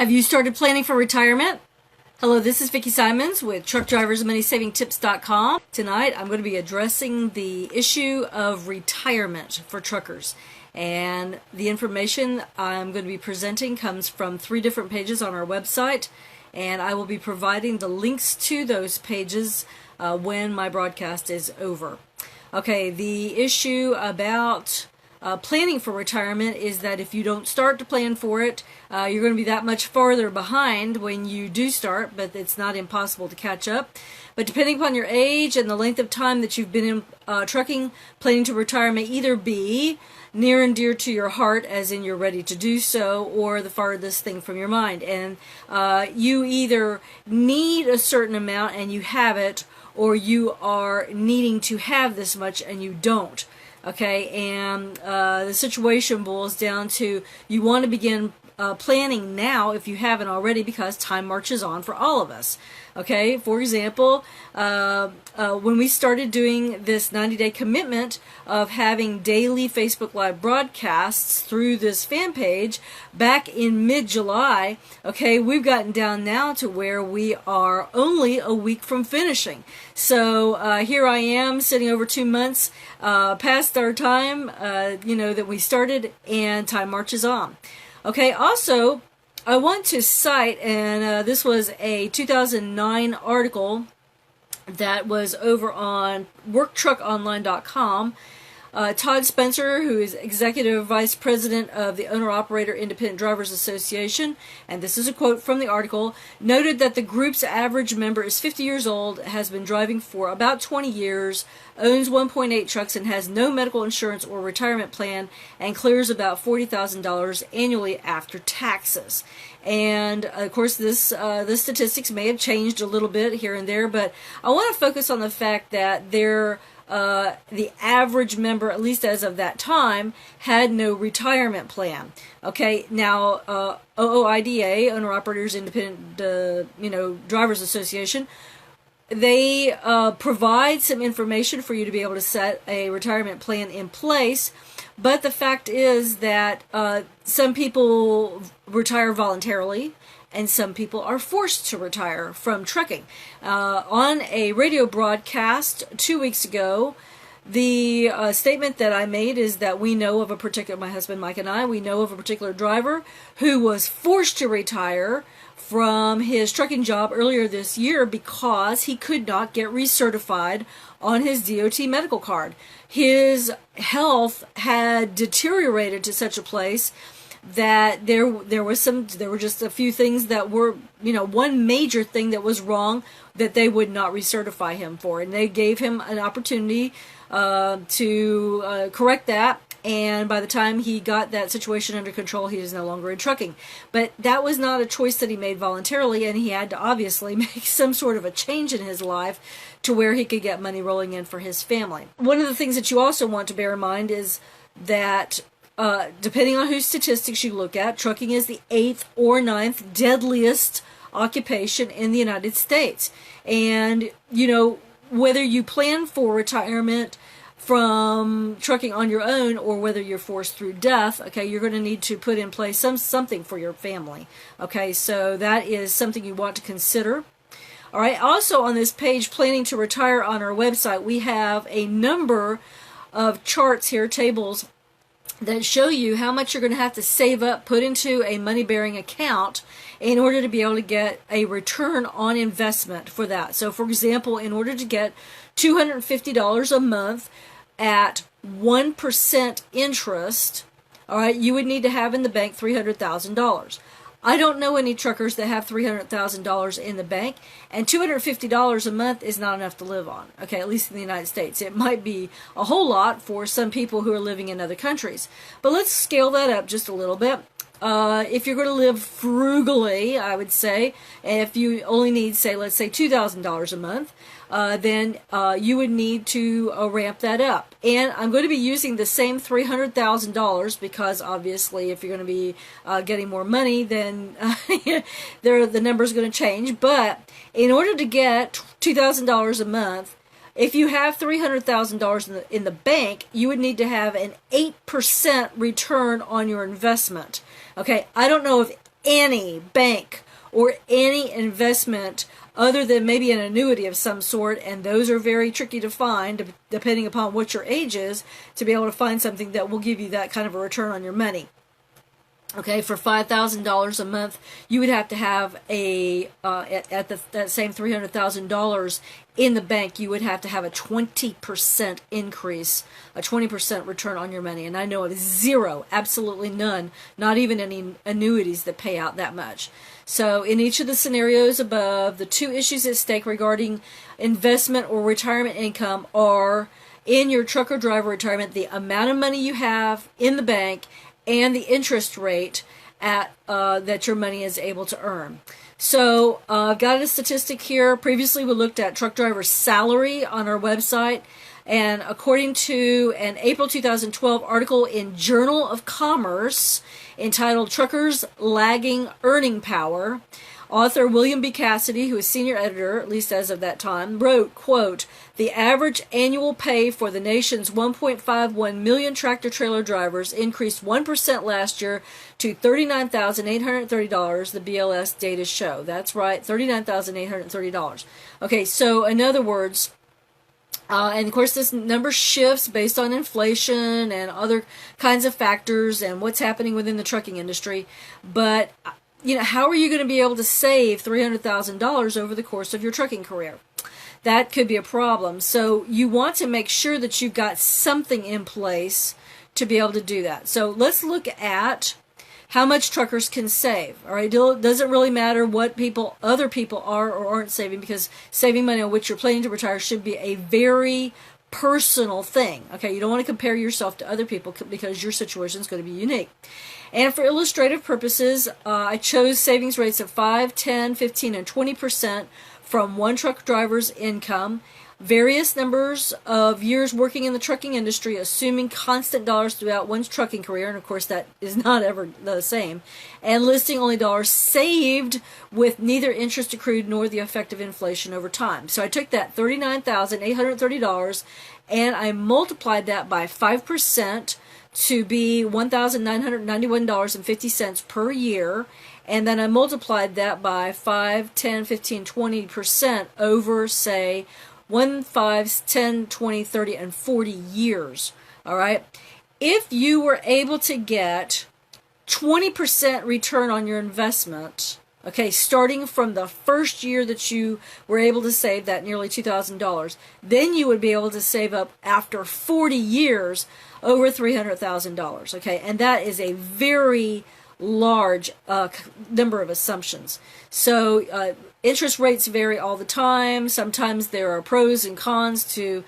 Have you started planning for retirement? Hello, this is Vicki Simons with TruckDriversMoneySavingTips.com. Tonight I'm going to be addressing the issue of retirement for truckers. And the information I'm going to be presenting comes from 3 different pages on our website. And I will be providing the links to those pages when my broadcast is over. Okay, the issue about planning for retirement is that if you don't start to plan for it, you're going to be that much farther behind when you do start, but it's not impossible to catch up. But depending upon your age and the length of time that you've been in trucking, planning to retire may either be near and dear to your heart, as in you're ready to do so, or the farthest thing from your mind. And you either need a certain amount and you have it, or you are needing to have this much and you don't. Okay, and the situation boils down to you want to begin planning now if you haven't already, because time marches on for all of us. Okay, for example, when we started doing this 90-day commitment of having daily Facebook Live broadcasts through this fan page back in mid-July, okay, we've gotten down now to where we are only a week from finishing. So here I am sitting over 2 months past our time, that we started, and time marches on. Okay, also, I want to cite, and this was a 2009 article that was over on worktruckonline.com. Todd Spencer, who is Executive Vice President of the Owner-Operator Independent Drivers Association, and this is a quote from the article, noted that the group's average member is 50 years old, has been driving for about 20 years, owns 1.8 trucks, and has no medical insurance or retirement plan, and clears about $40,000 annually after taxes. And of course, this statistics may have changed a little bit here and there, but I want to focus on the fact that the average member, at least as of that time, had no retirement plan. Okay, now OOIDA, Owner Operators Independent Drivers Association, they provide some information for you to be able to set a retirement plan in place. But the fact is that some people retire voluntarily, and some people are forced to retire from trucking. On a radio broadcast 2 weeks ago, the statement that I made is that we know of a particular, my husband Mike and I, we know of a particular driver who was forced to retire from his trucking job earlier this year because he could not get recertified on his DOT medical card. His health had deteriorated to such a place that there were just a few things that were, one major thing that was wrong that they would not recertify him for, and they gave him an opportunity to correct that. And by the time he got that situation under control, he is no longer in trucking. But that was not a choice that he made voluntarily, and he had to obviously make some sort of a change in his life to where he could get money rolling in for his family. One of the things that you also want to bear in mind is that depending on whose statistics you look at, trucking is the 8th or 9th deadliest occupation in the United States. And, whether you plan for retirement from trucking on your own or whether you're forced through death, okay, you're going to need to put in place something for your family. Okay, so that is something you want to consider. All right, also on this page, Planning to Retire, on our website, we have a number of charts here, tables, that show you how much you're going to have to save up, put into a money-bearing account in order to be able to get a return on investment for that. So, for example, in order to get $250 a month at 1% interest, all right, you would need to have in the bank $300,000. I don't know any truckers that have $300,000 in the bank, and $250 a month is not enough to live on, okay, at least in the United States. It might be a whole lot for some people who are living in other countries. But let's scale that up just a little bit. If you're going to live frugally, I would say, and if you only need, let's say $2,000 a month, then you would need to ramp that up. And I'm going to be using the same $300,000 because obviously if you're going to be getting more money, then the number's going to change. But in order to get $2,000 a month, if you have $300,000 in the bank, you would need to have an 8% return on your investment. Okay, I don't know if any bank or any investment other than maybe an annuity of some sort, and those are very tricky to find depending upon what your age is, to be able to find something that will give you that kind of a return on your money. Okay, for $5,000 a month, you would have to have that same $300,000 in the bank. You would have to have a 20% increase, a 20% return on your money. And I know of zero, absolutely none, not even any annuities that pay out that much. So in each of the scenarios above, the two issues at stake regarding investment or retirement income are, in your trucker driver retirement, the amount of money you have in the bank and the interest rate that your money is able to earn. So I've got a statistic here. Previously we looked at truck driver salary on our website, and according to an April 2012 article in Journal of Commerce entitled Truckers Lagging Earning Power, author William B. Cassidy, who is senior editor, at least as of that time, wrote, quote, "The average annual pay for the nation's 1.51 million tractor-trailer drivers increased 1% last year to $39,830, the BLS data show." That's right, $39,830. Okay, so in other words, and of course this number shifts based on inflation and other kinds of factors and what's happening within the trucking industry, but how are you going to be able to save $300,000 over the course of your trucking career? That could be a problem. So you want to make sure that you've got something in place to be able to do that. So let's look at how much truckers can save. All right, it doesn't really matter what other people are or aren't saving, because saving money on which you're planning to retire should be a very personal thing. Okay, you don't want to compare yourself to other people because your situation is going to be unique. And for illustrative purposes, I chose savings rates of 5, 10, 15, and 20% from one truck driver's income, various numbers of years working in the trucking industry, assuming constant dollars throughout one's trucking career, and of course that is not ever the same, and listing only dollars saved with neither interest accrued nor the effect of inflation over time. So I took that $39,830 and I multiplied that by 5% to be $1,991.50 per year, and then I multiplied that by 5, 10, 15, 20% over, say, 1, 5, 10, 20, 30, and 40 years. All right? If you were able to get 20% return on your investment, okay, starting from the first year that you were able to save that nearly $2,000, then you would be able to save up, after 40 years, over $300,000. Okay, and that is a very large number of assumptions. So interest rates vary all the time. Sometimes there are pros and cons to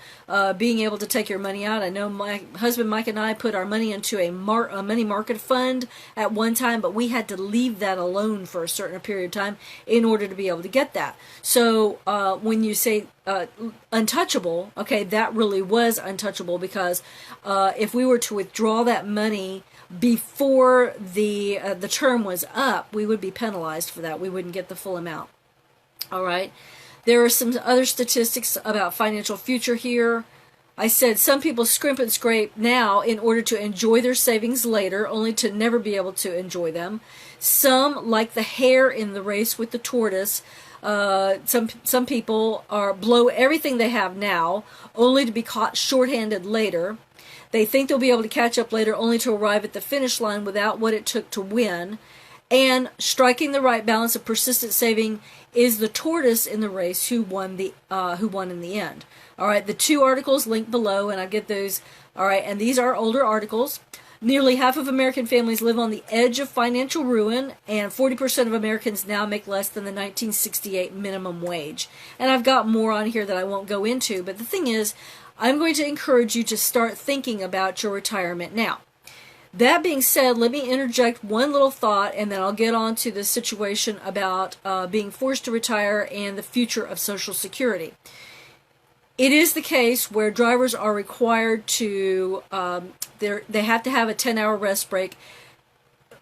being able to take your money out. I know my husband Mike and I put our money into a money market fund at one time, but we had to leave that alone for a certain period of time in order to be able to get that. So when you say untouchable, okay, that really was untouchable, because if we were to withdraw that money before the term was up, we would be penalized for that. We wouldn't get the full amount. All right. There are some other statistics about financial future here. I said some people scrimp and scrape now in order to enjoy their savings later, only to never be able to enjoy them. Some, like the hare in the race with the tortoise, some people blow everything they have now, only to be caught shorthanded later. They think they'll be able to catch up later, only to arrive at the finish line without what it took to win. And striking the right balance of persistent saving is the tortoise in the race who won in the end. All right, the two articles linked below, and I get those. All right, and these are older articles. Nearly half of American families live on the edge of financial ruin, and 40% of Americans now make less than the 1968 minimum wage. And I've got more on here that I won't go into, but the thing is, I'm going to encourage you to start thinking about your retirement now. That being said, let me interject one little thought, and then I'll get on to the situation about being forced to retire and the future of Social Security. It is the case where drivers are required to, they have to have a 10-hour rest break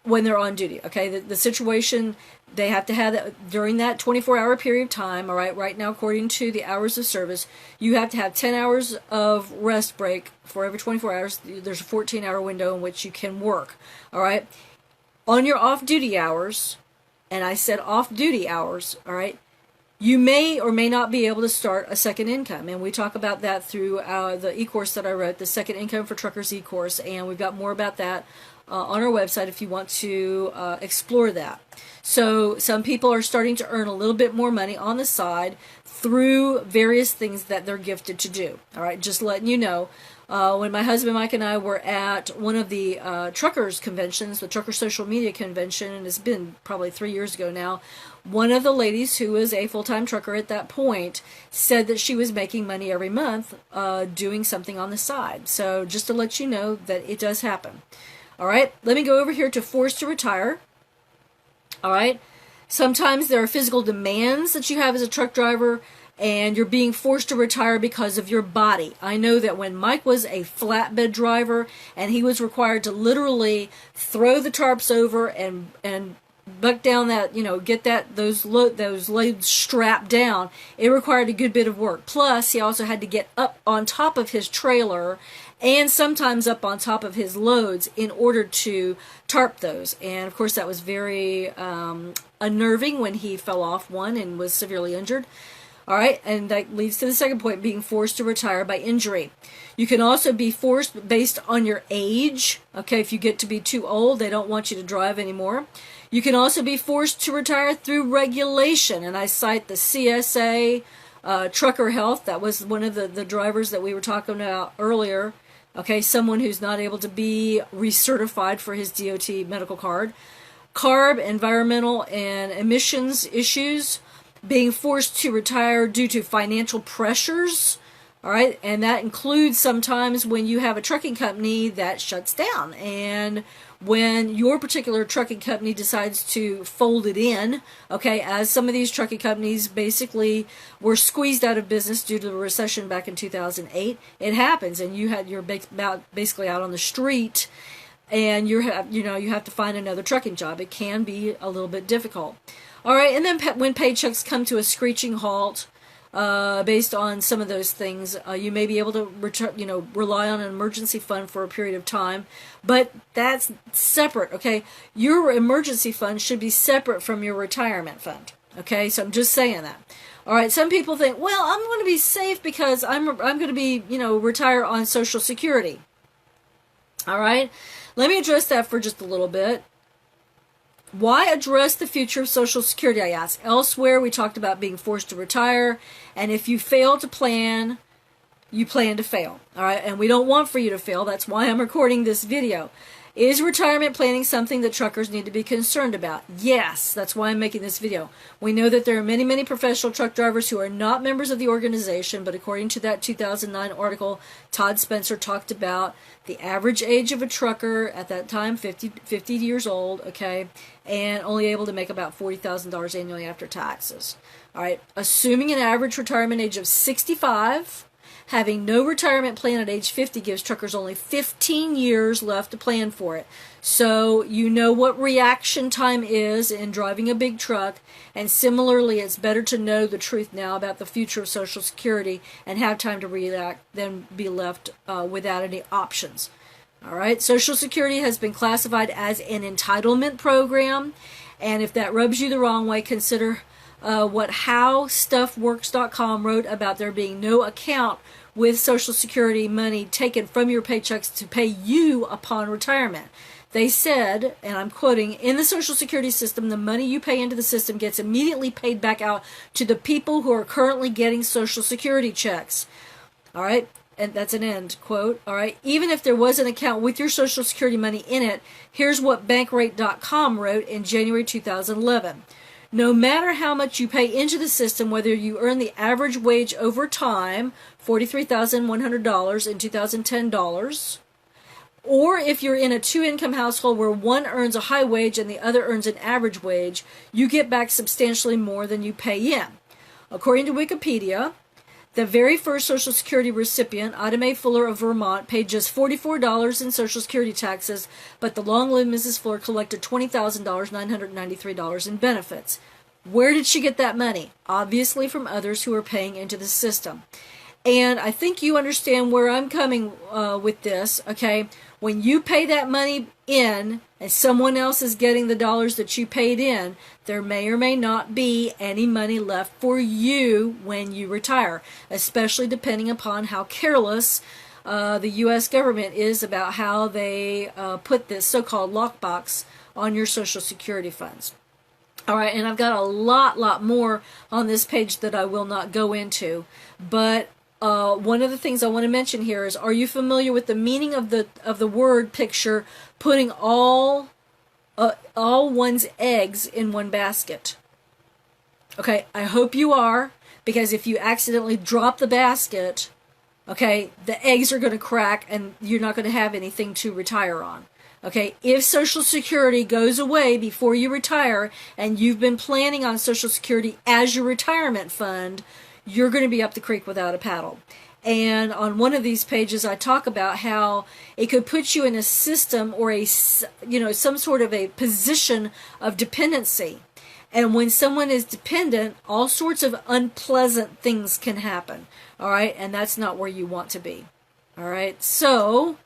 when they're on duty. Okay, the situation, they have to have that during that 24-hour period of time. All right, right now, according to the hours of service, you have to have 10 hours of rest break for every 24 hours. There's a 14-hour window in which you can work. All right, on your off-duty hours, and I said off-duty hours, all right, you may or may not be able to start a second income. And we talk about that through the e-course that I wrote, the Second Income for Truckers e-course. And we've got more about that on our website if you want to explore that. So some people are starting to earn a little bit more money on the side through various things that they're gifted to do. All right, just letting you know. When my husband Mike and I were at one of the truckers conventions, the Trucker Social Media Convention, and it's been probably 3 years ago now, one of the ladies who was a full-time trucker at that point said that she was making money every month doing something on the side. So just to let you know that it does happen. All right, let me go over here to forced to retire. All right, sometimes there are physical demands that you have as a truck driver, and you're being forced to retire because of your body. I know that when Mike was a flatbed driver and he was required to literally throw the tarps over and buck down that, get those loads strapped down, it required a good bit of work. Plus, he also had to get up on top of his trailer and sometimes up on top of his loads in order to tarp those. And of course, that was very unnerving when he fell off one and was severely injured. All right, and that leads to the second point, being forced to retire by injury. You can also be forced based on your age. Okay, if you get to be too old, they don't want you to drive anymore. You can also be forced to retire through regulation, and I cite the CSA, Trucker Health. That was one of the drivers that we were talking about earlier. Okay, someone who's not able to be recertified for his DOT medical card. CARB, environmental and emissions issues. Being forced to retire due to financial pressures, all right, and that includes sometimes when you have a trucking company that shuts down, and when your particular trucking company decides to fold it in, okay, as some of these trucking companies basically were squeezed out of business due to the recession back in 2008, it happens, and you're basically out on the street, and you have to find another trucking job. It can be a little bit difficult. All right, and then when paychecks come to a screeching halt, based on some of those things, you may be able to rely on an emergency fund for a period of time, but that's separate. Okay, your emergency fund should be separate from your retirement fund. Okay, so I'm just saying that. All right, some people think, well, I'm going to be safe because I'm going to be retire on Social Security. All right, let me address that for just a little bit. Why address the future of Social Security, I ask? Elsewhere, we talked about being forced to retire, and if you fail to plan, you plan to fail. All right, and we don't want for you to fail. That's why I'm recording this video. Is retirement planning something that truckers need to be concerned about? Yes, that's why I'm making this video. We know that there are many, many professional truck drivers who are not members of the organization, but according to that 2009 article, Todd Spencer talked about the average age of a trucker at that time, 50 years old, okay, and only able to make about $40,000 annually after taxes. All right, assuming an average retirement age of 65, having no retirement plan at age 50 gives truckers only 15 years left to plan for it. So you know what reaction time is in driving a big truck, and similarly, it's better to know the truth now about the future of Social Security and have time to react than be left without any options. All right, Social Security has been classified as an entitlement program, and if that rubs you the wrong way, consider what HowStuffWorks.com wrote about there being no account with Social Security money taken from your paychecks to pay you upon retirement. They said, and I'm quoting, in the Social Security system, the money you pay into the system gets immediately paid back out to the people who are currently getting Social Security checks. All right, and that's an end quote. All right, even if there was an account with your Social Security money in it, here's what Bankrate.com wrote in January 2011. No matter how much you pay into the system, whether you earn the average wage over time, $43,100 in 2010 dollars, or if you're in a two-income household where one earns a high wage and the other earns an average wage, you get back substantially more than you pay in. According to Wikipedia, the very first Social Security recipient, Ida Mae Fuller of Vermont, paid just $44 in Social Security taxes, but the long-lived Mrs. Fuller collected $20,993 in benefits. Where did she get that money? Obviously from others who are paying into the system. And I think you understand where I'm coming with this, okay? When you pay that money in and someone else is getting the dollars that you paid in, there may or may not be any money left for you when you retire, especially depending upon how careless the U.S. government is about how they put this so-called lockbox on your Social Security funds. All right, and I've got a lot more on this page that I will not go into, but one of the things I want to mention here is: are you familiar with the meaning of the word picture, putting all one's eggs in one basket? Okay, I hope you are, because if you accidentally drop the basket, okay, the eggs are going to crack and you're not going to have anything to retire on. Okay, if Social Security goes away before you retire and you've been planning on Social Security as your retirement fund, you're going to be up the creek without a paddle. And on one of these pages, I talk about how it could put you in a system or some sort of a position of dependency. And when someone is dependent, all sorts of unpleasant things can happen. All right, and that's not where you want to be. All right, so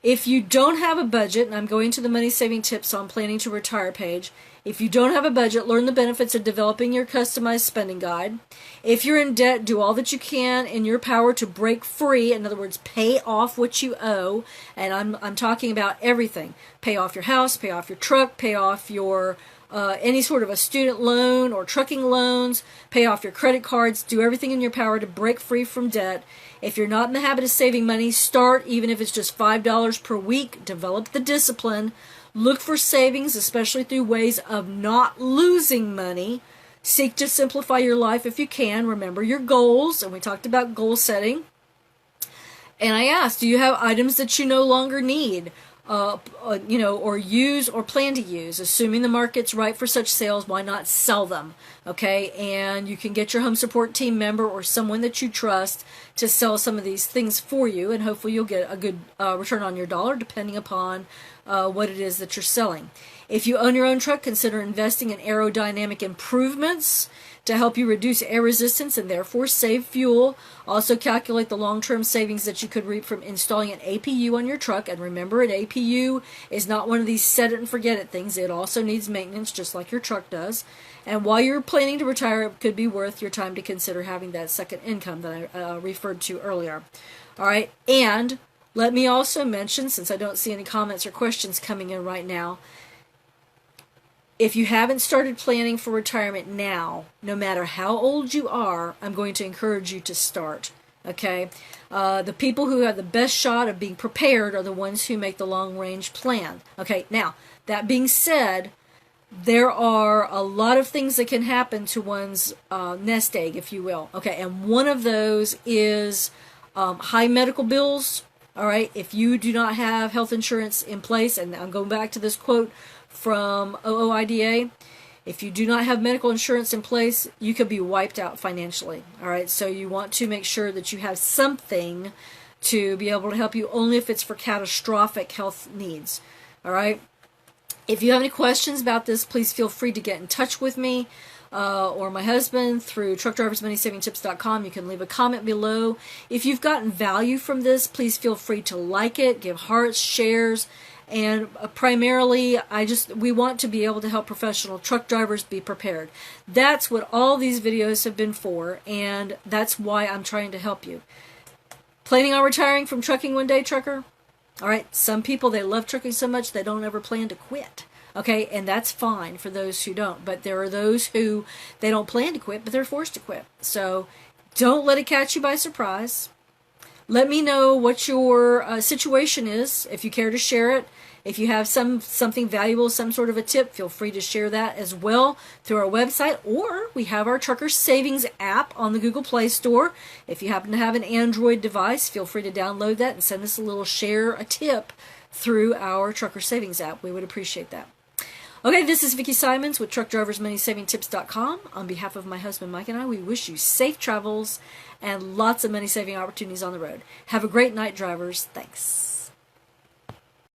if you don't have a budget, and I'm going to the Money Saving Tips on Planning to Retire page, if you don't have a budget, learn the benefits of developing your customized spending guide. If you're in debt, do all that you can in your power to break free. In other words, pay off what you owe. And I'm talking about everything. Pay off your house, pay off your truck, pay off your any sort of a student loan or trucking loans, pay off your credit cards, do everything in your power to break free from debt. If you're not in the habit of saving money, start, even if it's just $5 per week. Develop the discipline. Look for savings, especially through ways of not losing money. Seek to simplify your life if you can. Remember your goals, and we talked about goal setting. And I asked, do you have items that you no longer need? Or use or plan to use. Assuming the market's right for such sales, why not sell them? Okay, and you can get your home support team member or someone that you trust to sell some of these things for you, and hopefully you'll get a good return on your dollar depending upon what it is that you're selling. If you own your own truck, consider investing in aerodynamic improvements to help you reduce air resistance and therefore save fuel. Also calculate the long-term savings that you could reap from installing an APU on your truck. And remember, an APU is not one of these set it and forget it things. It also needs maintenance just like your truck does. And while you're planning to retire, it could be worth your time to consider having that second income that I referred to earlier. All right, and let me also mention, since I don't see any comments or questions coming in right now, if you haven't started planning for retirement now, no matter how old you are, I'm going to encourage you to start. Okay? The people who have the best shot of being prepared are the ones who make the long-range plan. Okay, now, that being said, there are a lot of things that can happen to one's nest egg, if you will. Okay, and one of those is high medical bills. All right, if you do not have health insurance in place, and I'm going back to this quote from OOIDA, if you do not have medical insurance in place, you could be wiped out financially. All right, so you want to make sure that you have something to be able to help you, only if it's for catastrophic health needs. All right, if you have any questions about this, please feel free to get in touch with me or my husband through TruckDriversMoneySavingTips.com. You can leave a comment below. If you've gotten value from this, please feel free to like it, give hearts, shares, and primarily, we want to be able to help professional truck drivers be prepared. That's what all these videos have been for, and that's why I'm trying to help you. Planning on retiring from trucking one day, trucker? All right, some people, they love trucking so much they don't ever plan to quit. Okay, and that's fine for those who don't. But there are those who, they don't plan to quit, but they're forced to quit. So don't let it catch you by surprise. Let me know what your situation is, if you care to share it. If you have something valuable, some sort of a tip, feel free to share that as well through our website. Or we have our Trucker Savings app on the Google Play Store. If you happen to have an Android device, feel free to download that and send us a little a tip through our Trucker Savings app. We would appreciate that. Okay, this is Vicki Simons with TruckDriversMoneySavingTips.com. On behalf of my husband Mike and I, we wish you safe travels and lots of money-saving opportunities on the road. Have a great night, drivers. Thanks.